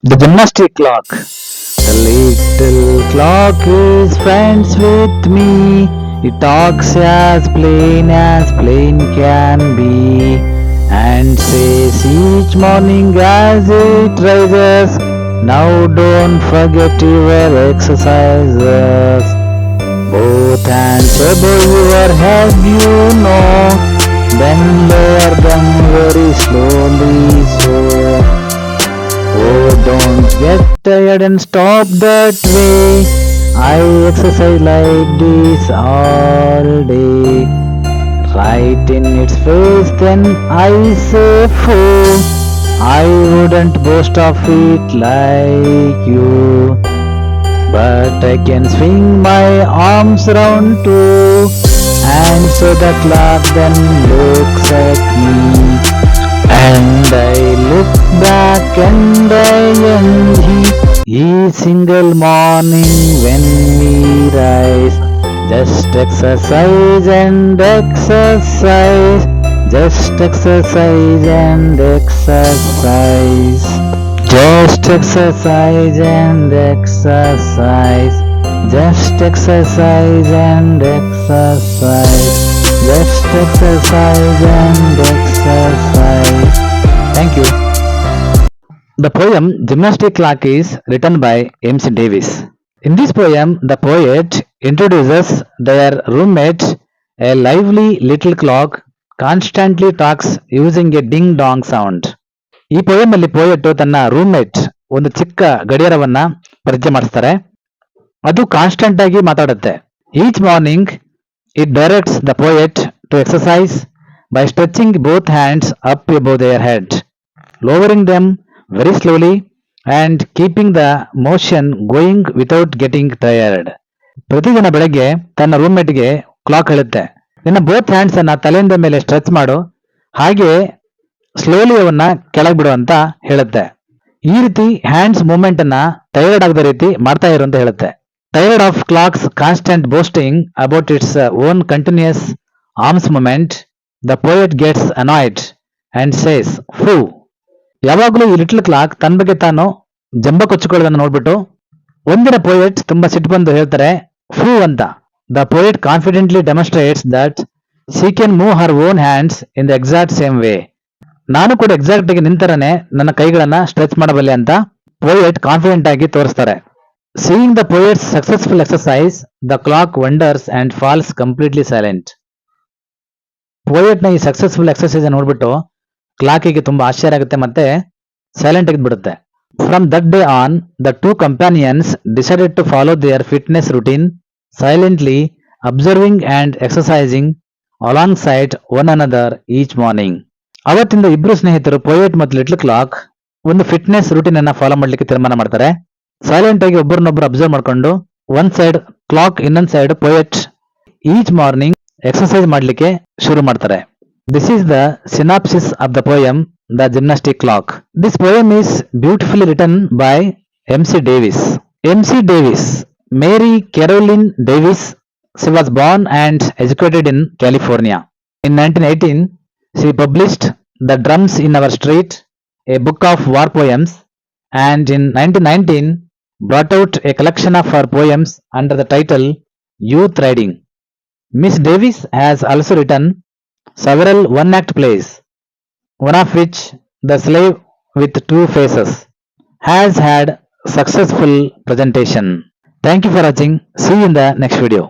The gymnastic clock. The little clock is friends with me. It talks as plain can be, and says each morning as it rises, now don't forget your exercises. Both hands above your head, you know, then lower them very slowly so. Oh, don't get tired and stop that way. I exercise like this all day. Right in its face, then I say, fool, I wouldn't boast of it like you. But I can swing my arms round too. And so the clock then looks at me. And I look back and I envy each single morning when we rise. Just exercise and exercise. Just exercise and exercise. Just exercise and exercise. Just exercise and exercise. Just exercise and exercise. Thank you. The poem Gymnastic Clock is written by M.C. Davis. In this poem, the poet introduces their roommate, a lively little clock, constantly talks using a ding dong sound. ಈ poem ಅಲ್ಲಿ poet ತನ್ನ roommate ಒಂದು ಚಿಕ್ಕ ಗಡಿಯಾರವನ್ನ ಪರಿಚಯ ಮಾಡಿಸ್ತಾರೆ. ಅದು constant ಆಗಿ ಮಾತಾಡುತ್ತೆ. Each morning it directs the poet to exercise by stretching both hands up above their head, lowering them very slowly and keeping the motion going without getting tired. ಪ್ರತಿದಿನ ಬೆಳಗ್ಗೆ ತನ್ನ ರೂಮ್ಮೇಟ್ಗೆ ಕ್ಲಾಕ್ ಹೇಳುತ್ತೆ, ನಿನ್ನ ಬೋತ್ ಹ್ಯಾಂಡ್ಸ್ ಅನ್ನ ತಲೆಯಿಂದ ಮೇಲೆ stretch ಮಾಡು, ಹಾಗೆ ಸ್ಲೋಲಿ ಅವನ್ನ ಕೆಳಗೆ ಬಿಡು ಅಂತ ಹೇಳುತ್ತೆ. ಈ ರೀತಿ ಹ್ಯಾಂಡ್ಸ್ ಮೂವ್ಮೆಂಟ್ ಅನ್ನ ಟೈರ್ಡ್ ಆಗದ ರೀತಿ ಮಾಡ್ತಾ ಇರು ಅಂತ ಹೇಳುತ್ತೆ. Tired of clock's constant boasting about its own continuous arms movement, the poet gets annoyed and says, "Phoo!" ಯಾವಾಗಲೂ ಈ ಲಿಟಲ್ ಕ್ಲಾಕ್ ತನ್ನ ಬಗ್ಗೆ ತಾನು ಜಂಬ ಕೊಚ್ಚಿಕೊಳ್ಳೋದನ್ನು ನೋಡ್ಬಿಟ್ಟು ಒಂದಿನ ಪೋಯೆಟ್ ತುಂಬಾ ಸಿಟ್ಟು ಬಂದು ಹೇಳ್ತಾರೆ, ಫೂ ಅಂತ. The poet confidently demonstrates that she can move her own hands in the exact same way. ನಾನು ಕೂಡ ಎಕ್ಸಾಕ್ಟ್ ಆಗಿ ನಿಂತರನೆ ನನ್ನ ಕೈಗಳನ್ನ ಸ್ಟ್ರೆಚ್ ಮಾಡಬಲ್ಲೆ ಅಂತ ಪೋಯೆಟ್ ಕಾನ್ಫಿಡೆಂಟ್ ಆಗಿ ತೋರಿಸ್ತಾರೆ. Seeing the poet's successful exercise, the clock wonders and falls completely silent. Poet ನ ಈ ಸಕ್ಸಸ್ಫುಲ್ ಎಕ್ಸರ್ಸೈಸ್ ನೋಡ್ಬಿಟ್ಟು ಕ್ಲಾಕಿಗೆ ತುಂಬಾ ಆಶ್ಚರ್ಯ ಆಗುತ್ತೆ ಮತ್ತೆ ಸೈಲೆಂಟ್ ಆಗಿಬಿಡುತ್ತೆ. From that day on, the two companions decided to follow their fitness routine silently, observing and exercising alongside one another each morning. ಅವತ್ತಿಂದ ಇಬ್ರು ಸ್ನೇಹಿತರು ಪೋಯೆಟ್ ಮತ್ತು ಲಿಟಲ್ ಕ್ಲಾಕ್ ಒಂದು ಫಿಟ್ನೆಸ್ ರೂಟೀನ್ ಅನ್ನ ಫಾಲೋ ಮಾಡ್ಲಿಕ್ಕೆ ತೀರ್ಮಾನ ಮಾಡ್ತಾರೆ. ಸೈಲೆಂಟ್ ಆಗಿ ಒಬ್ಬರನ್ನೊಬ್ರು ಅಬ್ಸರ್ವ್ ಮಾಡ್ಕೊಂಡು ಒಂದ್ ಸೈಡ್ ಕ್ಲಾಕ್, ಇನ್ನೊಂದ್ side poet each morning exercise ಮಾಡ್ಲಿಕ್ಕೆ ಶುರು ಮಾಡ್ತಾರೆ. This is the synopsis of the poem the gymnastic clock. This poem is beautifully written by M C. Davis. M C. Davis, Mary Caroline Davis. She was born and educated in California. In 1918, she published The Drums in Our Street, a book of war poems, and in 1919 brought out a collection of her poems under the title Youth Riding. Miss Davis has also written several one-act plays, one of which, The Slave with Two Faces, has had successful presentation. Thank you for watching. See you in the next video.